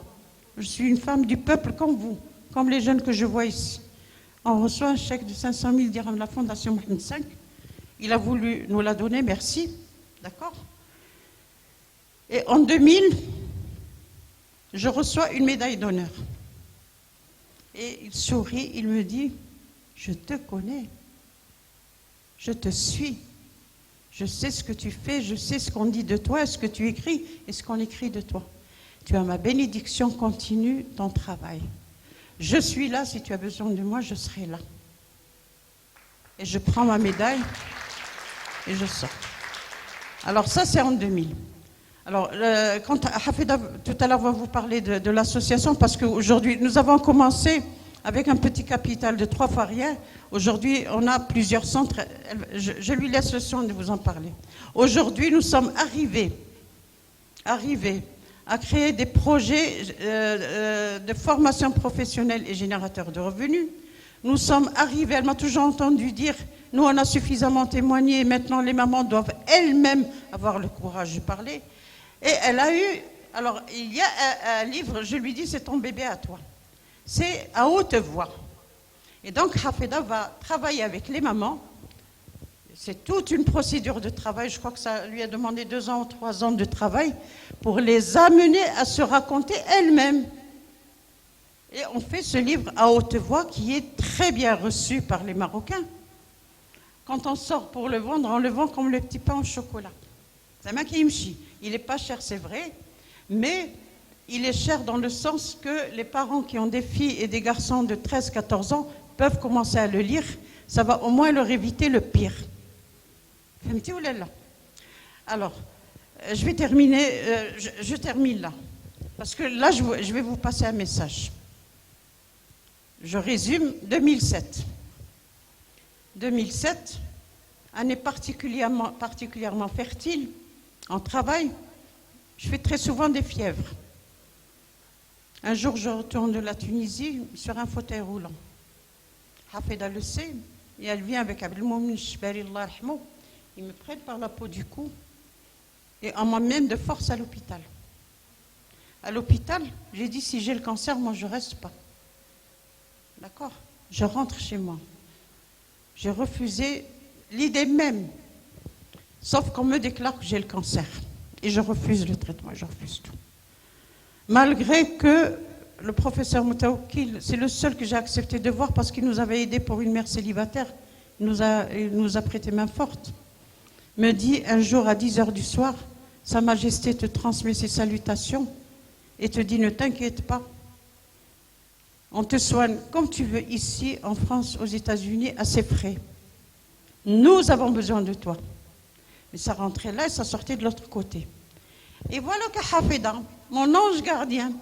Je suis une femme du peuple comme vous, comme les jeunes que je vois ici. On reçoit un chèque de 500 000 dirhams de la Fondation Mohamed V. Il a voulu nous la donner, merci. D'accord? Et en 2000, je reçois une médaille d'honneur. Et il sourit, il me dit, je te connais, je te suis, je sais ce que tu fais, je sais ce qu'on dit de toi, ce que tu écris et ce qu'on écrit de toi. Tu as ma bénédiction, continue ton travail. Je suis là, si tu as besoin de moi, je serai là. Et je prends ma médaille et je sors. Alors ça, c'est en 2000. Alors, quand Hafida, tout à l'heure, va vous parler de l'association, parce qu'aujourd'hui, nous avons commencé avec un petit capital de 3 fois rien. Aujourd'hui, on a plusieurs centres. Je lui laisse le soin de vous en parler. Aujourd'hui, nous sommes arrivés à créer des projets de formation professionnelle et générateurs de revenus. Nous sommes arrivés, elle m'a toujours entendu dire, nous on a suffisamment témoigné, maintenant les mamans doivent elles-mêmes avoir le courage de parler. Et elle a eu, alors il y a un livre, je lui dis, c'est ton bébé à toi. C'est à haute voix. Et donc Hafida va travailler avec les mamans. C'est toute une procédure de travail, je crois que ça lui a demandé 2 ans ou 3 ans de travail pour les amener à se raconter elles-mêmes. Et on fait ce livre à haute voix qui est très bien reçu par les Marocains. Quand on sort pour le vendre, on le vend comme le petit pain au chocolat. C'est un kimchi. Il n'est pas cher, c'est vrai, mais il est cher dans le sens que les parents qui ont des filles et des garçons de 13-14 ans peuvent commencer à le lire. Ça va au moins leur éviter le pire. Alors, je vais terminer, je termine là. Parce que là, je vais vous passer un message. Je résume, 2007. 2007, année particulièrement fertile en travail. Je fais très souvent des fièvres. Un jour, je retourne de la Tunisie sur un fauteuil roulant. Hafida le sait, et elle vient avec Abdelmoumen Chbari, Allah rahmou. Ils me prennent par la peau du cou et on m'emmène de force à l'hôpital. À l'hôpital, j'ai dit, si j'ai le cancer, moi je ne reste pas. D'accord? Je rentre chez moi. J'ai refusé l'idée même, sauf qu'on me déclare que j'ai le cancer. Et je refuse le traitement, je refuse tout. Malgré que le professeur Moutaoukil, c'est le seul que j'ai accepté de voir parce qu'il nous avait aidés pour une mère célibataire. Il nous a prêté main forte. Me dit un jour à 10h du soir, Sa Majesté te transmet ses salutations et te dit ne t'inquiète pas. On te soigne comme tu veux ici, en France, aux États-Unis, à ses frais. Nous avons besoin de toi. Mais ça rentrait là et ça sortait de l'autre côté. Et voilà que Hafida, mon ange gardien,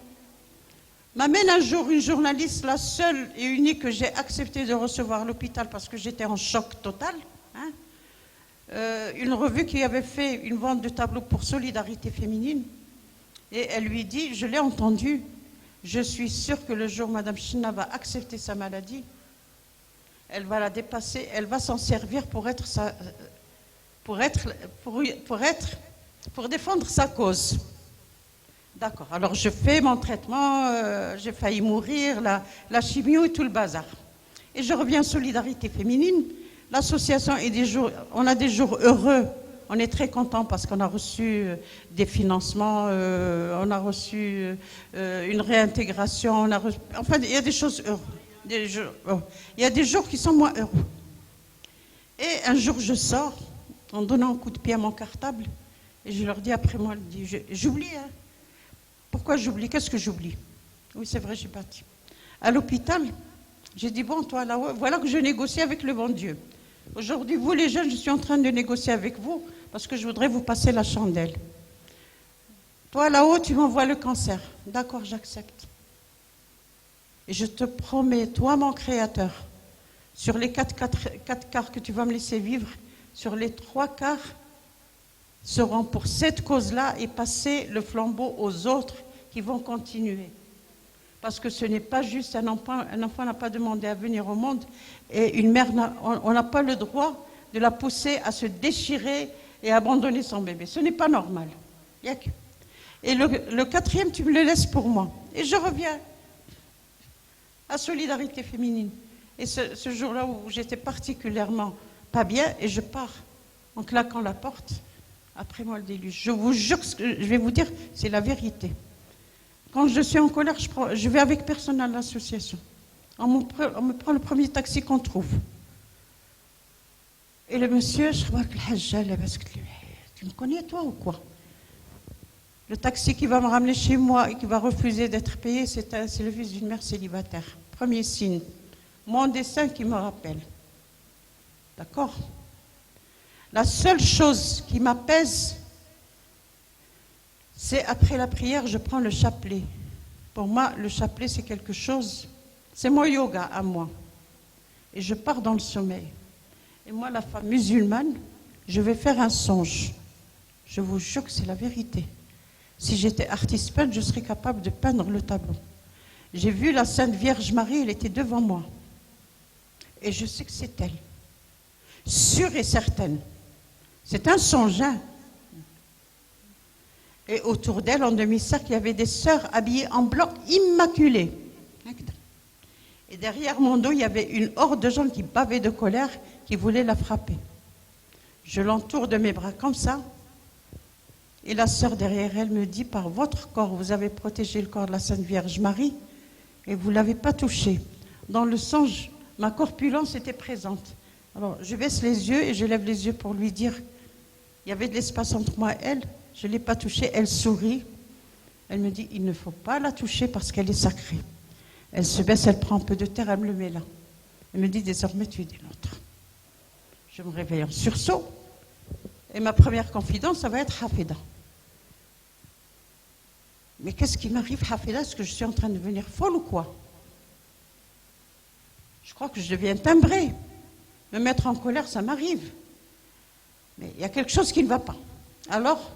m'amène un jour une journaliste, la seule et unique que j'ai accepté de recevoir à l'hôpital parce que j'étais en choc total. Une revue qui avait fait une vente de tableaux pour Solidarité Féminine. Et elle lui dit, je l'ai entendu, je suis sûre que le jour où Mme China va accepter sa maladie, elle va la dépasser, elle va s'en servir pour défendre sa cause. D'accord, alors je fais mon traitement, j'ai failli mourir, la chimio et tout le bazar. Et je reviens à Solidarité Féminine. L'association, on a des jours heureux, on est très content parce qu'on a reçu des financements, on a reçu une réintégration, enfin il y a des choses heureuses. Il y a des jours qui sont moins heureux. Et un jour je sors en donnant un coup de pied à mon cartable et je leur dis après moi, j'oublie. Hein. Pourquoi j'oublie? Qu'est-ce que j'oublie? Oui, c'est vrai, j'ai parti. À l'hôpital, j'ai dit, bon, toi là, voilà que je négocie avec le bon Dieu. Aujourd'hui, vous les jeunes, je suis en train de négocier avec vous parce que je voudrais vous passer la chandelle. Toi là-haut, tu m'envoies le cancer. D'accord, j'accepte. Et je te promets, toi mon créateur, sur les 4 quarts que tu vas me laisser vivre, sur les 3 quarts seront pour cette cause-là et passer le flambeau aux autres qui vont continuer. Parce que ce n'est pas juste un enfant n'a pas demandé à venir au monde et une mère, on n'a pas le droit de la pousser à se déchirer et abandonner son bébé. Ce n'est pas normal. Et le 4e, tu me le laisses pour moi. Et je reviens à Solidarité Féminine. Et ce jour-là où j'étais particulièrement pas bien, et je pars en claquant la porte, après moi le déluge. Je vous jure, ce que je vais vous dire, c'est la vérité. Quand je suis en colère, je vais avec personne à l'association. On me prend le premier taxi qu'on trouve. Et le monsieur, je remarque le hajja, tu me connais toi ou quoi? Le taxi qui va me ramener chez moi et qui va refuser d'être payé, c'est le fils d'une mère célibataire. Premier signe. Mon destin qui me rappelle. D'accord? La seule chose qui m'apaise, c'est après la prière, je prends le chapelet. Pour moi, le chapelet, c'est quelque chose, c'est mon yoga à moi. Et je pars dans le sommeil. Et moi, la femme musulmane, je vais faire un songe. Je vous jure que c'est la vérité. Si j'étais artiste peintre, je serais capable de peindre le tableau. J'ai vu la Sainte Vierge Marie, elle était devant moi. Et je sais que c'est elle. Sûre et certaine. C'est un songe, hein? Et autour d'elle, en demi-cercle, il y avait des sœurs habillées en blanc, immaculées. Et derrière mon dos, il y avait une horde de gens qui bavaient de colère, qui voulaient la frapper. Je l'entoure de mes bras comme ça. Et la sœur derrière elle me dit, par votre corps, vous avez protégé le corps de la Sainte Vierge Marie et vous ne l'avez pas touché. Dans le songe, ma corpulence était présente. Alors, je baisse les yeux et je lève les yeux pour lui dire, il y avait de l'espace entre moi et elle, je ne l'ai pas touchée, elle sourit. Elle me dit, il ne faut pas la toucher parce qu'elle est sacrée. Elle se baisse, elle prend un peu de terre, elle me le met là. Elle me dit, désormais tu es des nôtres. Je me réveille en sursaut et ma première confidence, ça va être Hafida. Mais qu'est-ce qui m'arrive, Hafida? Est-ce que je suis en train de devenir folle ou quoi? Je crois que je deviens timbrée. Me mettre en colère, ça m'arrive. Mais il y a quelque chose qui ne va pas. Alors,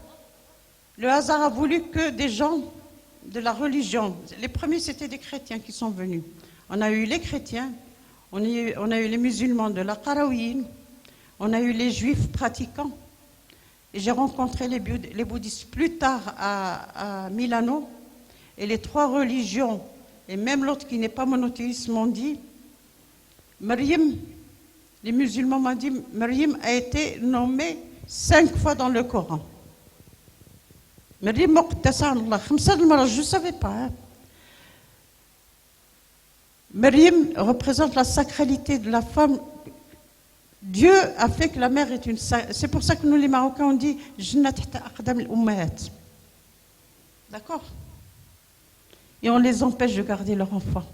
le hasard a voulu que des gens de la religion, les premiers c'était des chrétiens qui sont venus. On a eu les chrétiens, on a eu les musulmans de la Qarawiyyin, on a eu les juifs pratiquants. Et j'ai rencontré les bouddhistes plus tard à Milano. Et les trois religions, et même l'autre qui n'est pas monothéiste, m'ont dit, Maryam, les musulmans m'ont dit, Maryam a été nommée 5 fois dans le Coran. Maryam Muqaddasa Allah, je ne savais pas. Hein. Maryam représente la sacralité de la femme. Dieu a fait que la mère est une... C'est pour ça que nous les Marocains on dit Jannat tahta aqdam al-ummahat. D'accord? Et on les empêche de garder leur enfant.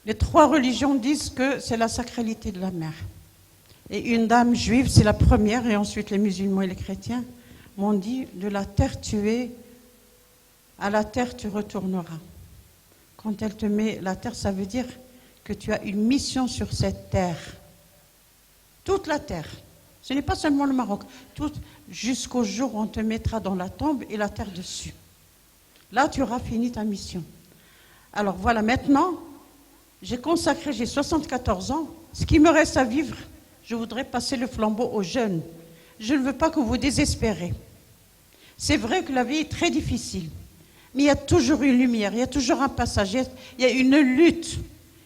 Les trois religions disent que c'est la sacralité de la mère. Et une dame juive, c'est la première, et ensuite les musulmans et les chrétiens, m'ont dit, de la terre tu es, à la terre tu retourneras. Quand elle te met la terre, ça veut dire que tu as une mission sur cette terre. Toute la terre. Ce n'est pas seulement le Maroc. Jusqu'au jour où on te mettra dans la tombe et la terre dessus. Là, tu auras fini ta mission. Alors voilà, maintenant, j'ai 74 ans. Ce qui me reste à vivre, je voudrais passer le flambeau aux jeunes. Je ne veux pas que vous désespérez. C'est vrai que la vie est très difficile, mais il y a toujours une lumière, il y a toujours un passage, il y a une lutte.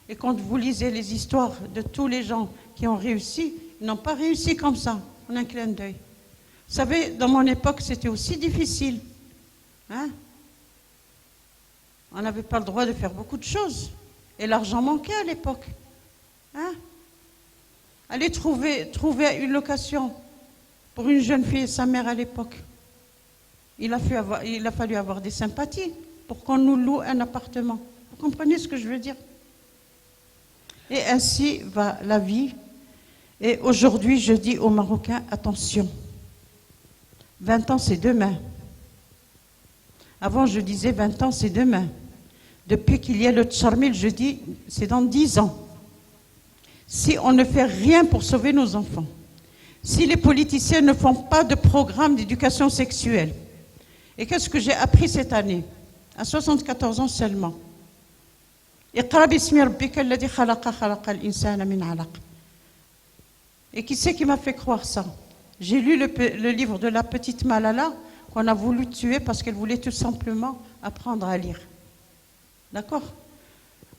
Et quand vous lisez les histoires de tous les gens qui ont réussi, ils n'ont pas réussi comme ça, en un clin d'œil. Vous savez, dans mon époque, c'était aussi difficile. Hein? On n'avait pas le droit de faire beaucoup de choses. Et l'argent manquait à l'époque. Hein? Aller trouver une location pour une jeune fille et sa mère à l'époque. Il a fallu avoir des sympathies pour qu'on nous loue un appartement. Vous comprenez ce que je veux dire? Et ainsi va la vie. Et aujourd'hui, je dis aux Marocains, attention. 20 ans, c'est demain. Avant, je disais 20 ans, c'est demain. Depuis qu'il y a le Tcharmil, je dis, c'est dans 10 ans. Si on ne fait rien pour sauver nos enfants, si les politiciens ne font pas de programme d'éducation sexuelle, et qu'est-ce que j'ai appris cette année, à 74 ans seulement? Iqra bismi rabbika alladhi khalaqa khalaqal insana min alaq. Et qui c'est qui m'a fait croire ça? J'ai lu le livre de la petite Malala qu'on a voulu tuer parce qu'elle voulait tout simplement apprendre à lire. D'accord?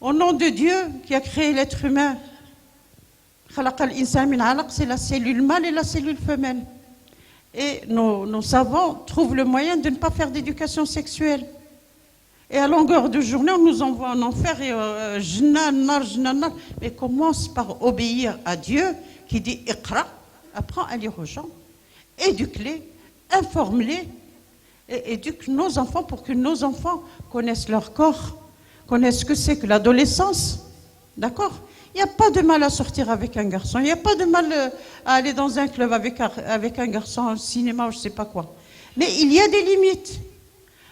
Au nom de Dieu qui a créé l'être humain, c'est la cellule mâle et la cellule femelle. Et nos savants trouvent le moyen de ne pas faire d'éducation sexuelle. Et à longueur de journée, on nous envoie en enfer et mais commence par obéir à Dieu qui dit Iqra, apprends à lire aux gens, éduque-les, informe-les et éduque nos enfants pour que nos enfants connaissent leur corps, connaissent ce que c'est que l'adolescence. D'accord? Il n'y a pas de mal à sortir avec un garçon, il n'y a pas de mal à aller dans un club avec un garçon, au cinéma ou je ne sais pas quoi. Mais il y a des limites.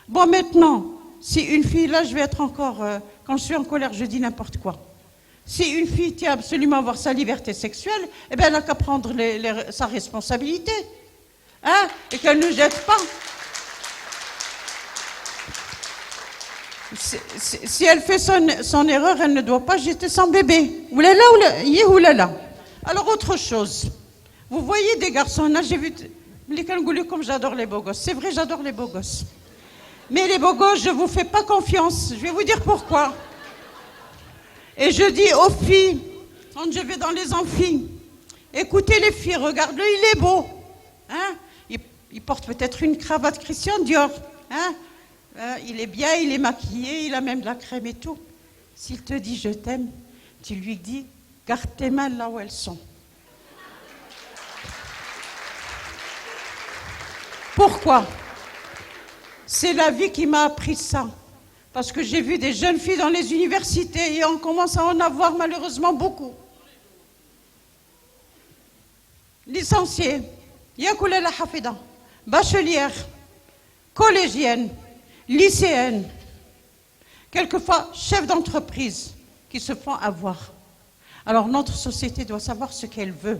Bon, maintenant, si une fille, là je vais être encore, quand je suis en colère, je dis n'importe quoi. Si une fille tient absolument à avoir sa liberté sexuelle, eh bien elle n'a qu'à prendre sa responsabilité. Hein, et qu'elle ne jette pas. Si elle fait son erreur, elle ne doit pas jeter son bébé. Oulala, oulala. Alors autre chose. Vous voyez des garçons, là j'ai vu, comme j'adore les beaux gosses. C'est vrai, j'adore les beaux gosses. Mais les beaux gosses, je ne vous fais pas confiance. Je vais vous dire pourquoi. Et je dis aux filles, quand je vais dans les amphis, écoutez les filles, regarde-le, il est beau. Hein? Il porte peut-être une cravate Christian Dior. Hein? Il est bien, il est maquillé, il a même de la crème et tout. S'il te dit je t'aime, tu lui dis garde tes mains là où elles sont. Pourquoi? C'est la vie qui m'a appris ça. Parce que j'ai vu des jeunes filles dans les universités et on commence à en avoir malheureusement beaucoup. Licenciées, Yakoula la Hafida, bachelières, collégiennes, lycéennes, quelquefois chefs d'entreprise qui se font avoir. Alors notre société doit savoir ce qu'elle veut.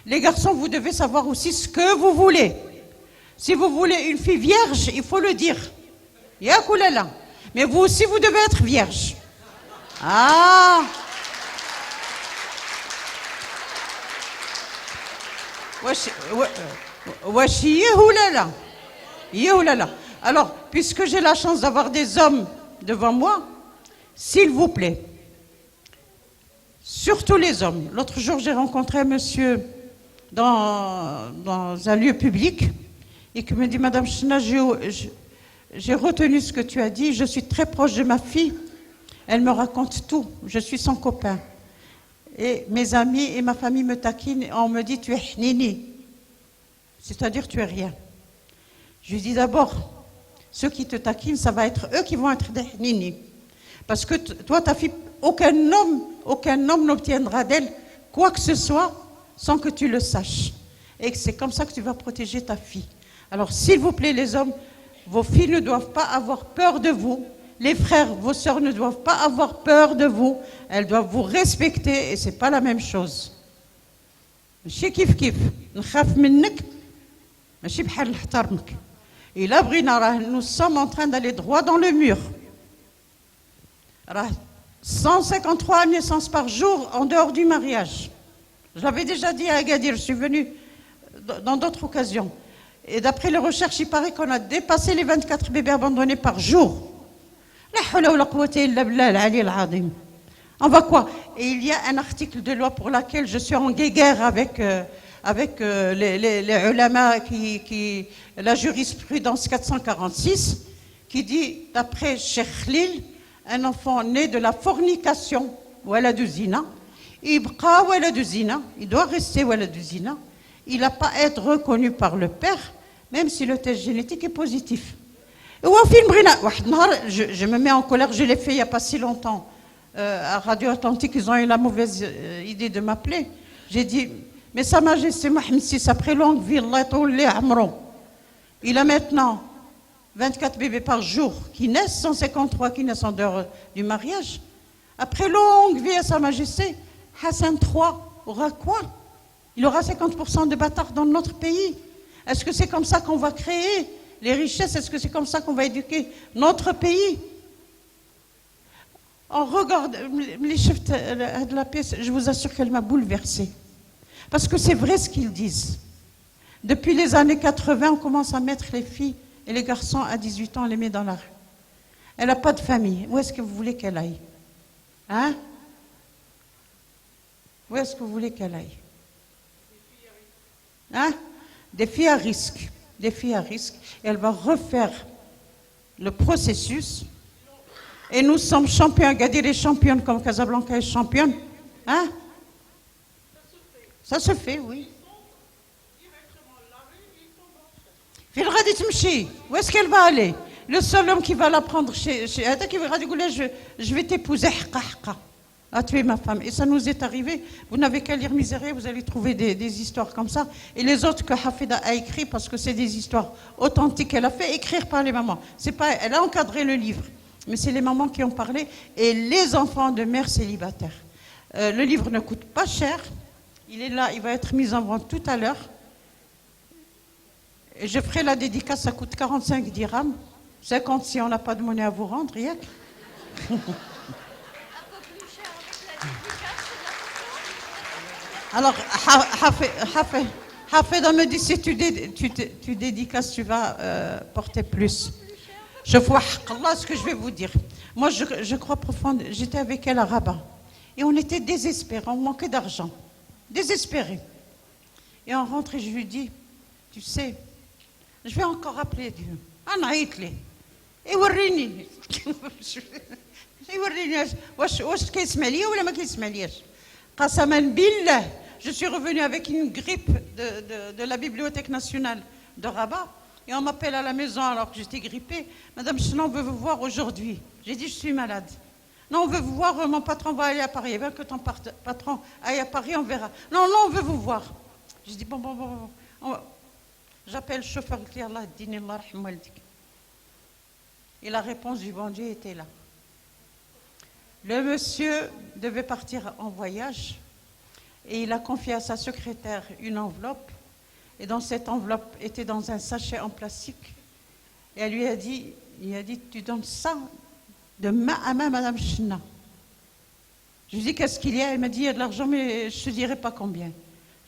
Les garçons, vous devez savoir aussi ce que vous voulez. Si vous voulez une fille vierge, il faut le dire. Yakoulala. Mais vous aussi, vous devez être vierge. Ah! Alors, puisque j'ai la chance d'avoir des hommes devant moi, s'il vous plaît, surtout les hommes. L'autre jour, j'ai rencontré un monsieur dans un lieu public et qui me dit, Madame Chena, j'ai retenu ce que tu as dit, je suis très proche de ma fille, elle me raconte tout, je suis son copain. Et mes amis et ma famille me taquinent, on me dit tu es hnini, c'est-à-dire tu es rien. Je lui dis d'abord, ceux qui te taquinent, ça va être eux qui vont être des hnini. Parce que toi, ta fille, aucun homme n'obtiendra d'elle quoi que ce soit sans que tu le saches. Et c'est comme ça que tu vas protéger ta fille. Alors s'il vous plaît les hommes, vos filles ne doivent pas avoir peur de vous. Les frères, vos sœurs ne doivent pas avoir peur de vous. Elles doivent vous respecter et ce n'est pas la même chose. Machhi kif kif. Nkhaf minnek, machhi bhal nahtarmek. Et là, nous sommes en train d'aller droit dans le mur. 153 naissances par jour en dehors du mariage. Je l'avais déjà dit à Agadir, je suis venue dans d'autres occasions. Et d'après les recherches, il paraît qu'on a dépassé les 24 bébés abandonnés par jour. On va quoi? Et il y a un article de loi pour laquelle je suis en guéguerre avec les ulama, la jurisprudence 446, qui dit, d'après Cheikh Khalil, un enfant né de la fornication, walad zina, il doit rester walad zina, il n'a pas à être reconnu par le père, même si le test génétique est positif. Je me mets en colère, je l'ai fait il n'y a pas si longtemps. À Radio Atlantique, ils ont eu la mauvaise idée de m'appeler. J'ai dit, mais Sa Majesté Mohamed VI, après longue vie, il a maintenant 24 bébés par jour qui naissent, 153 qui naissent en dehors du mariage. Après longue vie à Sa Majesté, Hassan III aura quoi? Il aura 50% de bâtards dans notre pays. Est-ce que c'est comme ça qu'on va créer les richesses? Est-ce que c'est comme ça qu'on va éduquer notre pays? On regarde les chefs de la pièce, je vous assure qu'elle m'a bouleversée. Parce que c'est vrai ce qu'ils disent. Depuis les années 80, on commence à mettre les filles et les garçons à 18 ans, on les met dans la rue. Elle n'a pas de famille. Où est-ce que vous voulez qu'elle aille? Hein? Où est-ce que vous voulez qu'elle aille? Hein? Des filles à risque. Des filles à risque. Et elle va refaire le processus. Et nous sommes champions. Agadir est championne comme Casablanca est championne. Hein? Ça se fait, oui. Où est-ce qu'elle va aller? Le seul homme qui va la prendre chez qui va dire je vais t'épouser, à tuer ma femme. Et ça nous est arrivé. Vous n'avez qu'à lire Misérie, vous allez trouver des histoires comme ça. Et les autres que Hafida a écrit, parce que c'est des histoires authentiques, elle a fait écrire par les mamans. C'est pas, elle a encadré le livre, mais c'est les mamans qui ont parlé et les enfants de mères célibataires. Le livre ne coûte pas cher. Il est là, il va être mis en vente tout à l'heure. Et je ferai la dédicace, ça coûte 45 dirhams. 50 si on n'a pas de monnaie à vous rendre, Yak. Alors, Hafeda me dit, si tu dédicaces, tu vas porter plus. Je vois Allah, ce que je vais vous dire. Moi, je crois profondément. J'étais avec elle à Rabat. Et on était désespérés, on manquait d'argent. Désespérés. Et on rentre et je lui dis, tu sais, je vais encore appeler Dieu. Anaïtli. Et وريني. واش كيسمع ليا ولا ما كيسمع لياش. قسما بالله. Je suis revenue avec une grippe de la Bibliothèque nationale de Rabat. Et on m'appelle à la maison alors que j'étais grippée. Madame Chena, on veut vous voir aujourd'hui. J'ai dit, je suis malade. Non, on veut vous voir, mon patron va aller à Paris. Eh bien, que ton patron aille à Paris, on verra. Non, on veut vous voir. J'ai dit, bon. J'appelle le chauffeur qui dit, Allah, dîne Allah, rahmoualdik. Et la réponse du bon Dieu était là. Le monsieur devait partir en voyage et il a confié à sa secrétaire une enveloppe. Et dans cette enveloppe était dans un sachet en plastique. Et elle lui a dit, tu donnes ça de main à main, Madame Chena. Je lui ai dit, qu'est-ce qu'il y a? Elle m'a dit, il y a de l'argent, mais je ne te dirai pas combien.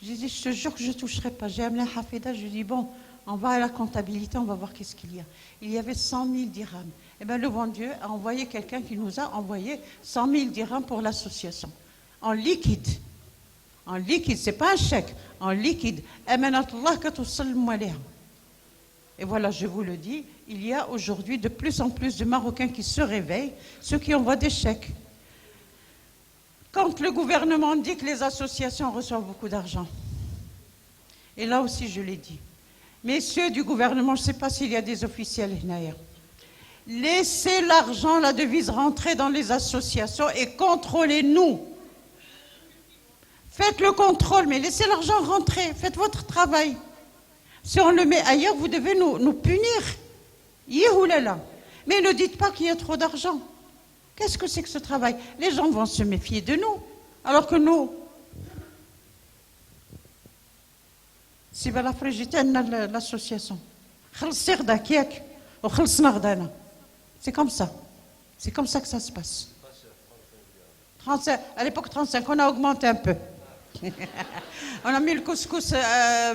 Je lui ai dit, je te jure que je ne toucherai pas. J'ai amené Hafida, je lui ai dit, bon, on va à la comptabilité, on va voir qu'est-ce qu'il y a. Il y avait 100 000 dirhams. Eh bien, le bon Dieu a envoyé quelqu'un qui nous a envoyé 100 000 dirhams pour l'association. En liquide. En liquide, ce n'est pas un chèque. En liquide. Et voilà, je vous le dis, il y a aujourd'hui de plus en plus de Marocains qui se réveillent, ceux qui envoient des chèques. Quand le gouvernement dit que les associations reçoivent beaucoup d'argent, et là aussi je l'ai dit, messieurs du gouvernement, je ne sais pas s'il y a des officiels, laissez l'argent, la devise rentrer dans les associations et contrôlez-nous. Faites le contrôle, mais laissez l'argent rentrer, faites votre travail. Si on le met ailleurs, vous devez nous punir. Yihoulala. Mais ne dites pas qu'il y a trop d'argent. Qu'est-ce que c'est que ce travail? Les gens vont se méfier de nous. Alors que nous, si la frigitaine l'association, c'est comme ça. C'est comme ça que ça se passe. 35, à l'époque 35, on a augmenté un peu. On a mis le couscous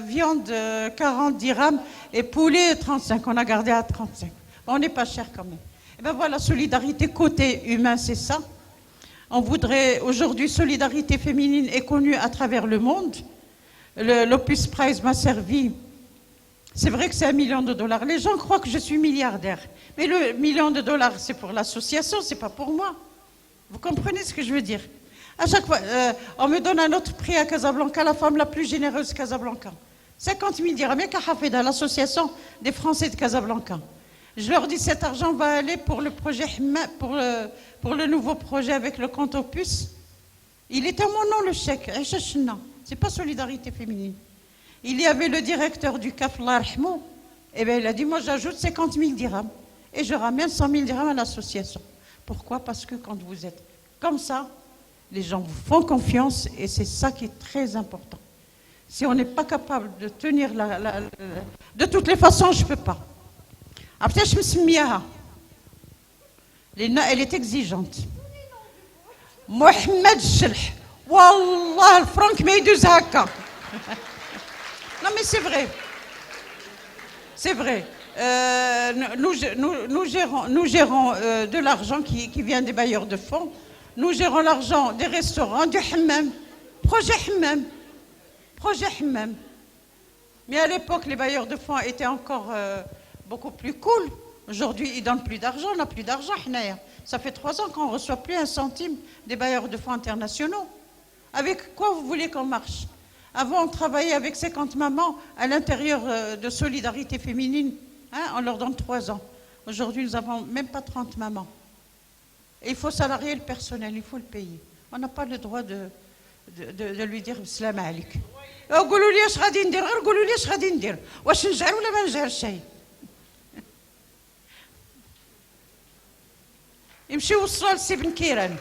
viande 40 dirhams et poulet 35. On a gardé à 35. On n'est pas cher quand même. Et bien voilà, solidarité côté humain, c'est ça. On voudrait aujourd'hui, solidarité féminine est connue à travers le monde. L'Opus Prize m'a servi. C'est vrai que c'est $1 million. Les gens croient que je suis milliardaire. Mais le $1 million, c'est pour l'association, c'est pas pour moi. Vous comprenez ce que je veux dire? À chaque fois, on me donne un autre prix à Casablanca, la femme la plus généreuse de Casablanca. 50 000 dirhams, bien qu'à Hafeda, l'association des Français de Casablanca. Je leur dis, cet argent va aller pour le projet, pour le nouveau projet avec le compte Opus. Il est à mon nom, le chèque. C'est pas solidarité féminine. Il y avait le directeur du CAF, et bien il a dit, moi j'ajoute 50 000 dirhams. Et je ramène 100 000 dirhams à l'association. Pourquoi? Parce que quand vous êtes comme ça, les gens vous font confiance et c'est ça qui est très important. Si on n'est pas capable de tenir de toutes les façons, je ne peux pas. Après, je me suis mis à... Elle est exigeante. Mohamed Chelh. Wallah, le Franck Meidous Haka. Non, mais c'est vrai. C'est vrai. Nous gérons de l'argent qui vient des bailleurs de fonds. Nous gérons l'argent des restaurants, du hammam. Projet hammam. Projet hammam. Mais à l'époque, les bailleurs de fonds étaient encore beaucoup plus cool. Aujourd'hui, ils ne donnent plus d'argent. On n'a plus d'argent. Ça fait 3 ans qu'on ne reçoit plus un centime des bailleurs de fonds internationaux. Avec quoi vous voulez qu'on marche? Avant, on travaillait avec 50 mamans à l'intérieur de Solidarité Féminine. Hein, on leur donne 3 ans. Aujourd'hui, nous n'avons même pas 30 mamans. Et il faut salarier le personnel, il faut le payer. On n'a pas le droit de lui dire « Salam alik ». قولوا لي اش غادي ندير غير قولوا لي اش غادي ندير واش نجعل ولا ما نجعلش شيء يمشي يوصلوا لسي بن كيران.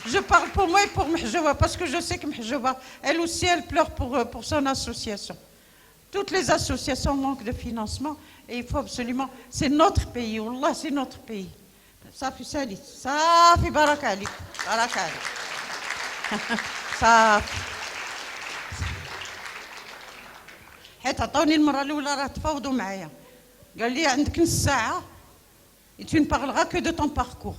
Je parle pour moi et pour Mahjouba, parce que je sais que Mahjouba, elle aussi, elle pleure pour son association. Toutes les associations manquent de financement et il faut absolument... C'est notre pays, Wallah, c'est notre pays. Safi Salit, Safi Barakali, Barakali. صافي حيت عطاوني المره الاولى راه تفاوضوا معايا قال لي عندك نص ساعه tu ne parleras que de ton parcours.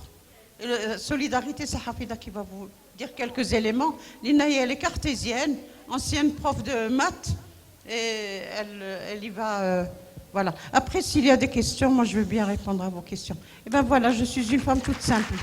Solidarité, c'est Hafida qui va vous dire quelques éléments. Lina, elle est cartésienne, ancienne prof de maths, et elle y va. Voilà. Après, s'il y a des questions, moi je veux bien répondre à vos questions. Et ben voilà, je suis une femme toute simple.